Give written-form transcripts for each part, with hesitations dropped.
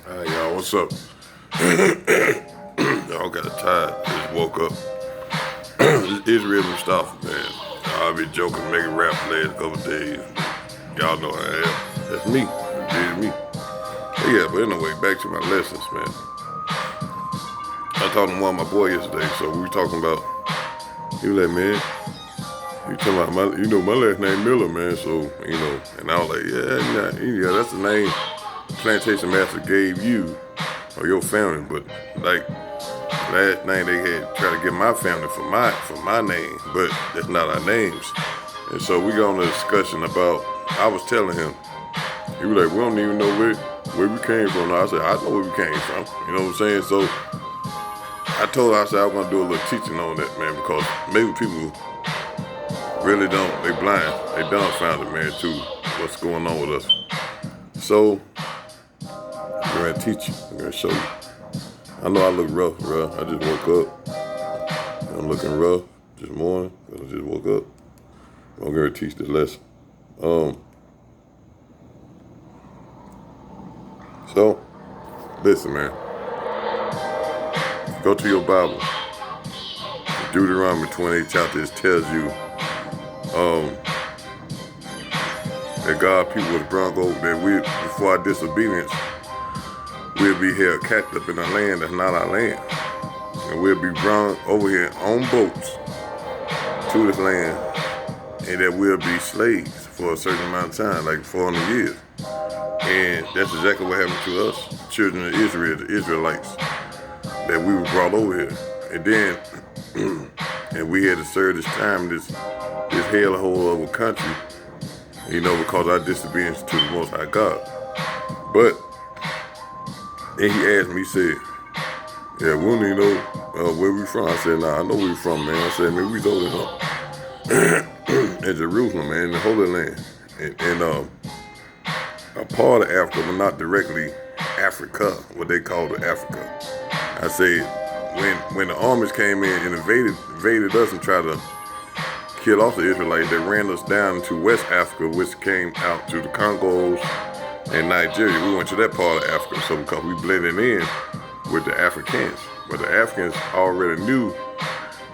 Alright, y'all, what's up? Y'all got tired. Just woke up. This Israel Mustafa, man. I've been joking, making rap the last couple days. Y'all know I am. That's me. That's me. But yeah, but anyway, back to my lessons, man. I talked to one of my boys yesterday, so we were talking about, he was like, man, you talking about my last name Miller, man, so, and I was like, yeah, that's the name the plantation master gave you or your family, but like last name they had tried to get my family for my name, but that's not our names. And so we got on a discussion about. I was telling him, he was like, we don't even know where we came from. I said, I know where we came from. You know what I'm saying? So I told her, I said I was gonna do a little teaching on that, man, because maybe people really don't. They blind. They dumbfounded, man, to what's going on with us. So I'm gonna teach you. I'm gonna show you. I know I look rough, bro. I just woke up. I'm looking rough this morning because I just woke up. I'm going to teach this lesson. So, listen, man. Go to your Bible. Deuteronomy 28 chapter, it tells you that God people was brought over, that we, before our disobedience, we'll be held captive in a land that's not our land. And we'll be brought over here on boats to this land, and that we'll be slaves for a certain amount of time, like 400 years. And that's exactly what happened to us, the children of Israel, the Israelites, that we were brought over here. And then, and we had to serve this time, this hellhole of a country, because our disobedience to the Most High God. But then he asked me, he said, yeah, we don't even know where we from. I said, nah, I know where we from, man. I said, man, we over in Jerusalem, man, in the Holy Land. And a part of Africa, but not directly Africa, what they call the Africa. I said, when the armies came in and invaded us and tried to kill off the Israelites, they ran us down to West Africa, which came out to the Congos and Nigeria. We went to that part of Africa, so because we blended in with the Africans. But the Africans already knew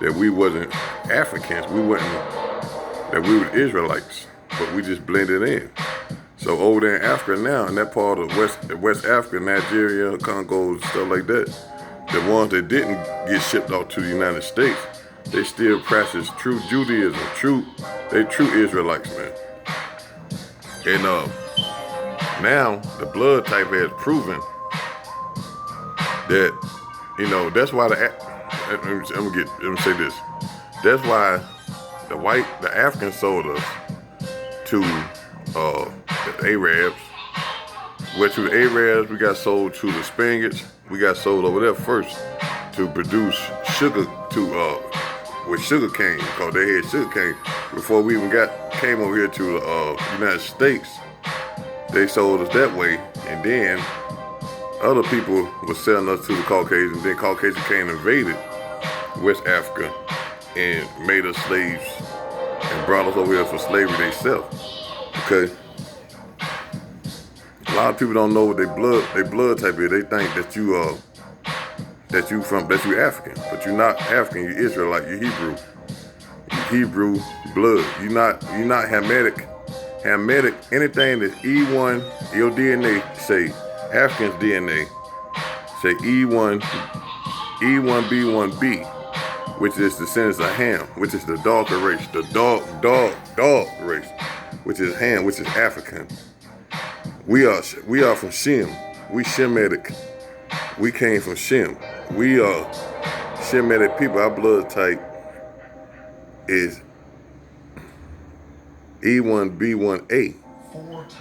that we wasn't Africans. That we were Israelites, but we just blended in. So over there in Africa now, in that part of West Africa, Nigeria, Congo, stuff like that, the ones that didn't get shipped off to the United States, they still practice true Judaism, true Israelites, man. And now the blood type has proven that, that's why let me say this. That's why the Africans sold us to the Arabs. Went to the Arabs, we got sold to the Spaniards. We got sold over there first to produce sugar with sugar cane, because they had sugar cane before we even came over here to the United States. They sold us that way, and then other people were selling us to the Caucasians. Then Caucasians came and invaded West Africa and made us slaves and brought us over here for slavery themselves. Okay. A lot of people don't know what their blood type is. They think that you African, but you're not African. You're Israelite. You're Hebrew. You're Hebrew blood. You're not Hamitic. Hamitic. Anything that's E1, your DNA say African's DNA say e1b1a, which is descendants of Ham, which is the darker race, the dog race, which is Ham, which is African. We are from Shem. We Shemitic. We came from Shem. We are Shemitic people. Our blood type is e1b1a,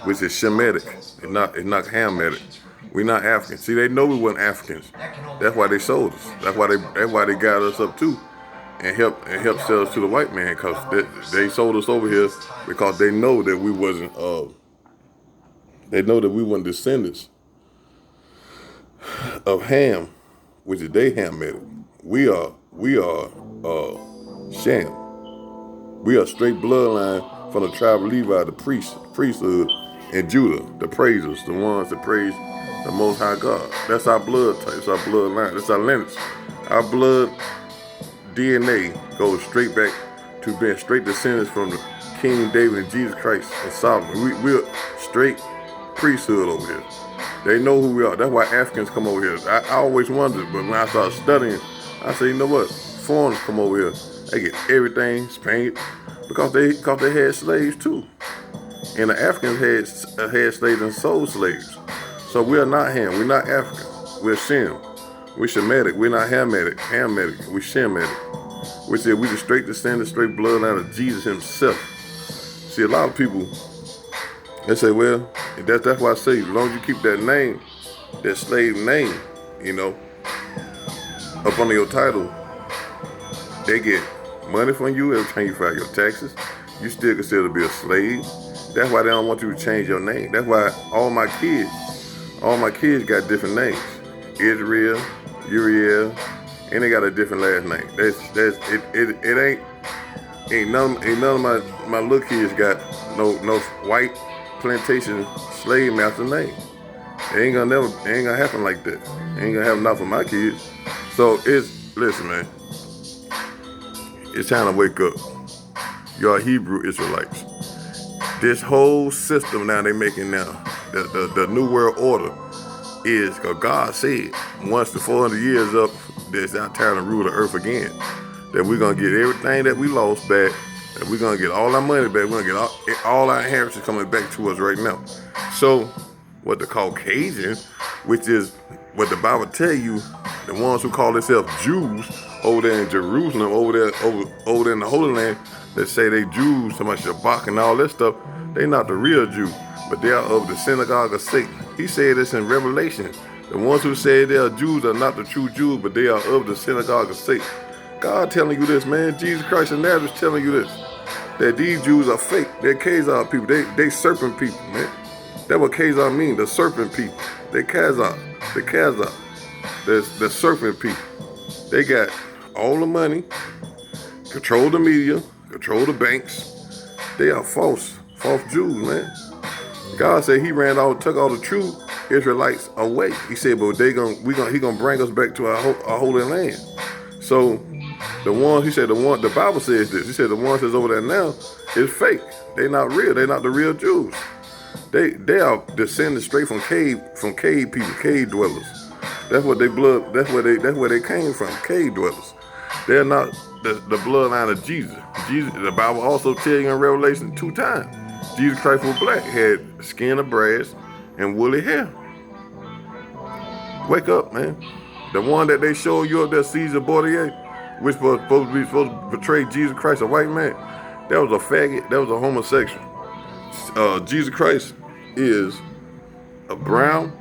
which is Shemitic. It's not Hamitic. We're not Africans. See, they know we weren't Africans. That's why they sold us. That's why they got us up too, and helped sell us to the white man, because they sold us over here because they know that we wasn't. They know that we weren't descendants of Ham, which is they Hamitic. We are Shem. We are straight bloodline from the tribe of Levi, the priesthood, and Judah, the praisers, the ones that praise the Most High God. That's our blood type. It's our bloodline. That's our lineage. Our blood DNA goes straight back to being straight descendants from the King David and Jesus Christ and Solomon. We're straight priesthood over here. They know who we are. That's why Africans come over here. I always wondered, but when I started studying, I said, you know what? Foreigners come over here. They get everything Spanish because they had slaves too. And the Africans had slaves and sold slaves. So we are not Ham. We're not African. We're Shem. We're Shemitic. We're not Hamitic. We're Shemitic. We said we the straight descendants, straight bloodline of Jesus himself. See, a lot of people, they say, well, that's why I say, as long as you keep that name, that slave name, you know, up under your title, they get money from you every time you file your taxes. You still considered to be a slave. That's why they don't want you to change your name. That's why all my kids got different names. Israel, Uriel, and they got a different last name. Ain't none of my little kids got no white plantation slave master name. It ain't gonna happen like that. It ain't gonna happen not for my kids. So listen, man. It's time to wake up. Y'all Hebrew Israelites. This whole system now they making now, the New World Order is, because God said, once the 400 years up, it's our time to rule the earth again. That we're going to get everything that we lost back, that we're going to get all our money back, we're going to get all our inheritance coming back to us right now. So, what the Caucasians, which is what the Bible tell you, the ones who call themselves Jews over there in Jerusalem, over there in the Holy Land, that say they Jews, so much Shabbat and all that stuff, they not the real Jew, but they are of the synagogue of Satan. He said this in Revelation. The ones who say they are Jews are not the true Jews, but they are of the synagogue of Satan. God telling you this, man. Jesus Christ of Nazareth telling you this. That these Jews are fake. They're Khazar people. They serpent people, man. That's what Khazar mean, the serpent people. They Khazar. The serpent people. They got all the money, control the media, control the banks. They are false Jews, man. God said he took all the true Israelites away. He said, but he gonna bring us back to our holy land. So the Bible says this. He said the ones that's over there now is fake. They not real. They not the real Jews. They are descended straight from cave people, cave dwellers. That's what that's where they came from, cave dwellers. They're not the bloodline of Jesus. The Bible also tells you in Revelation 2 times. Jesus Christ was black, had skin of brass and woolly hair. Wake up, man. The one that they showed you up there, Caesar Borgia, which was supposed to portray Jesus Christ, a white man, that was a faggot, that was a homosexual. Jesus Christ is a brown,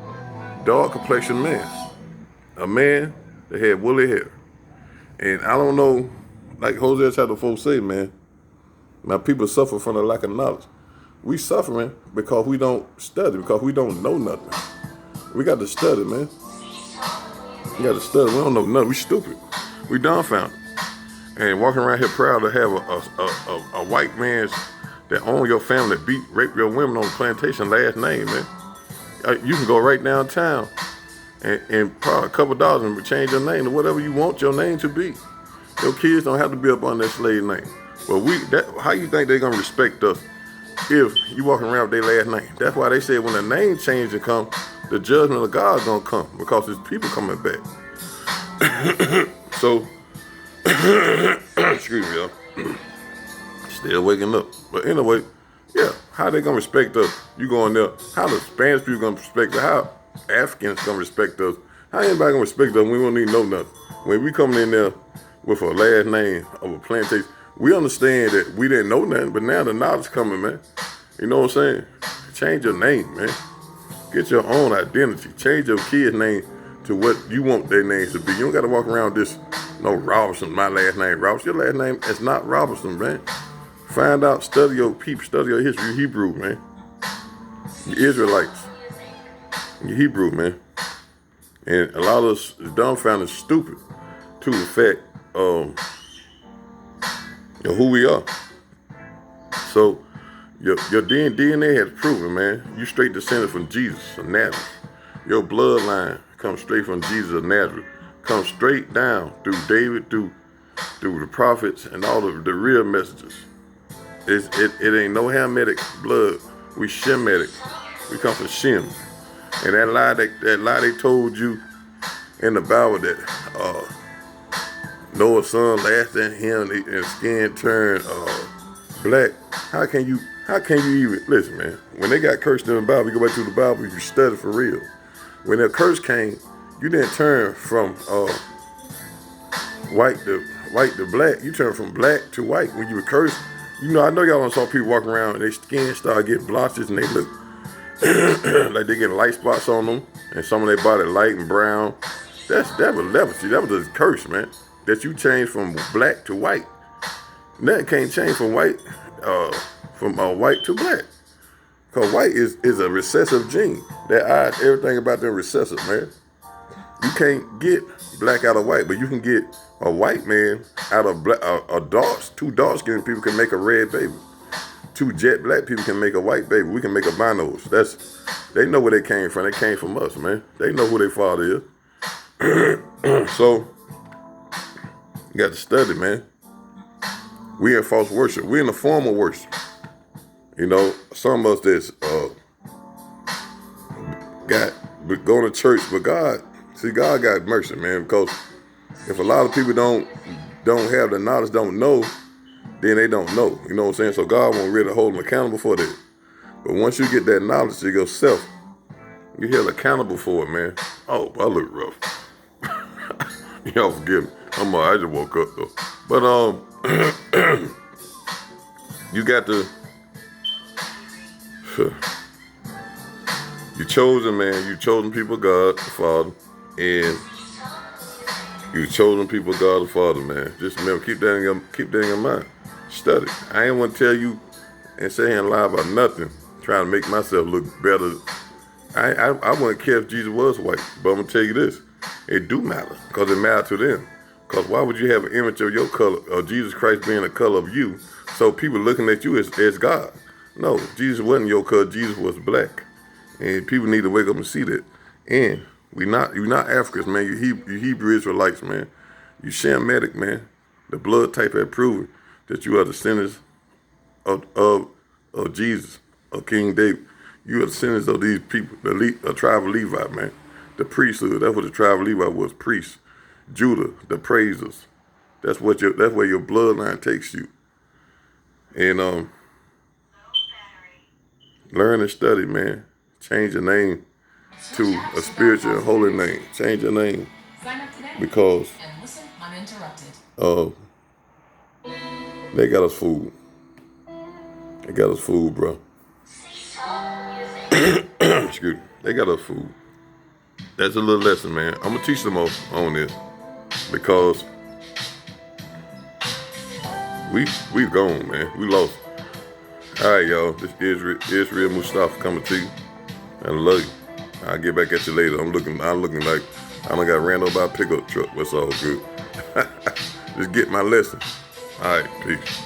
dark complexioned man. A man that had woolly hair. And I don't know, like Hosea chapter 4 say, man, my people suffer from the lack of knowledge. We suffering because we don't study, because we don't know nothing. We got to study, man. We got to study. We don't know nothing. We stupid. We dumbfounded. And walking around here proud to have a white man's that own your family, rape your women on the plantation last name, man. You can go right downtown and probably a couple dollars and change your name to whatever you want your name to be. Your kids don't have to be up on that slave name. But how you think they're gonna respect us if you walking around with their last name? That's why they said when the name change and come, the judgment of God's gonna come because there's people coming back. So, excuse me, y'all. Still waking up. But anyway, yeah, how they gonna respect us? You going there? How the Spanish people gonna respect us? How Africans gonna respect us? How anybody gonna respect us when we don't need to know nothing? When we coming in there with a last name of a plantation, we understand that we didn't know nothing, but now the knowledge coming, man. You know what I'm saying? Change your name, man. Get your own identity. Change your kid's name to what you want their names to be. You don't got to walk around with this, no, Robertson, my last name, Robertson. Your last name is not Robertson, man. Find out, study your people, study your history, Hebrew, man. You Israelites. You Hebrew, man. And a lot of us is dumbfounded, stupid to the fact of who we are. So your DNA has proven, man, you straight descended from Jesus of Nazareth. Your bloodline comes straight from Jesus of Nazareth. Comes straight down through David, through the prophets, and all of the real messages. It ain't no Hamitic blood. We Shemitic. We come from Shem. And that lie they told you in the Bible that Noah's son laughed at him and his skin turned black. How can you even listen, man? When they got cursed in the Bible, you go back to the Bible, you study for real. When the curse came, you didn't turn from white to black. You turned from black to white when you were cursed. You know, I know y'all saw people walking around and their skin started getting blotches and they look like they get light spots on them, and some of their body light and brown. That was leprosy. That was a curse, man. That you changed from black to white. Nothing can't change from white to black. Cause white is a recessive gene. Everything about them recessive, man. You can't get black out of white, but you can get a white man out of black. Two dark skinned people can make a red baby. Two jet black people can make a white baby. We can make albinos. They know where they came from. They came from us, man. They know who their father is. So you got to study, man. We in false worship. We in the form of worship. You know, some of us that's going to church, but God got mercy, man. Because if a lot of people don't have the knowledge, don't know, then they don't know. You know what I'm saying? So God won't really hold them accountable for that. But once you get that knowledge to yourself, you're held accountable for it, man. Oh, I look rough. Y'all forgive me. I just woke up though. But you got to. You chosen, man. You chosen people of God the Father, and you chosen people of God the Father, man. Just remember, keep that in your mind. Study. I ain't want to tell you and say and lie about nothing, trying to make myself look better. I wouldn't care if Jesus was white, but I'm gonna tell you this: it do matter, cause it matters to them. Cause why would you have an image of your color, of Jesus Christ being the color of you, so people looking at you as God? No, Jesus wasn't your color. Jesus was black, and people need to wake up and see that. And you're not Africans, man. You Hebrew Israelites, man. You Shemitic, man. The blood type had proven that you are the descendants of Jesus, of King David. You are the descendants of these people, the tribe of Levi, man. The priesthood. That's what the tribe of Levi was. Priests. Judah, the praisers. That's where your bloodline takes you. And learn and study, man. Change your name to a spiritual and holy name. Change your name because they got us fooled. They got us fooled, bro. Excuse me. They got us fooled. That's a little lesson, man. I'm gonna teach them on this because we gone, man. We lost. All right, y'all. This is Israel Mustafa coming to you. I love you. I'll get back at you later. I'm looking like I done got ran over by a pickup truck. That's all good. Just get my lesson. All right, peace.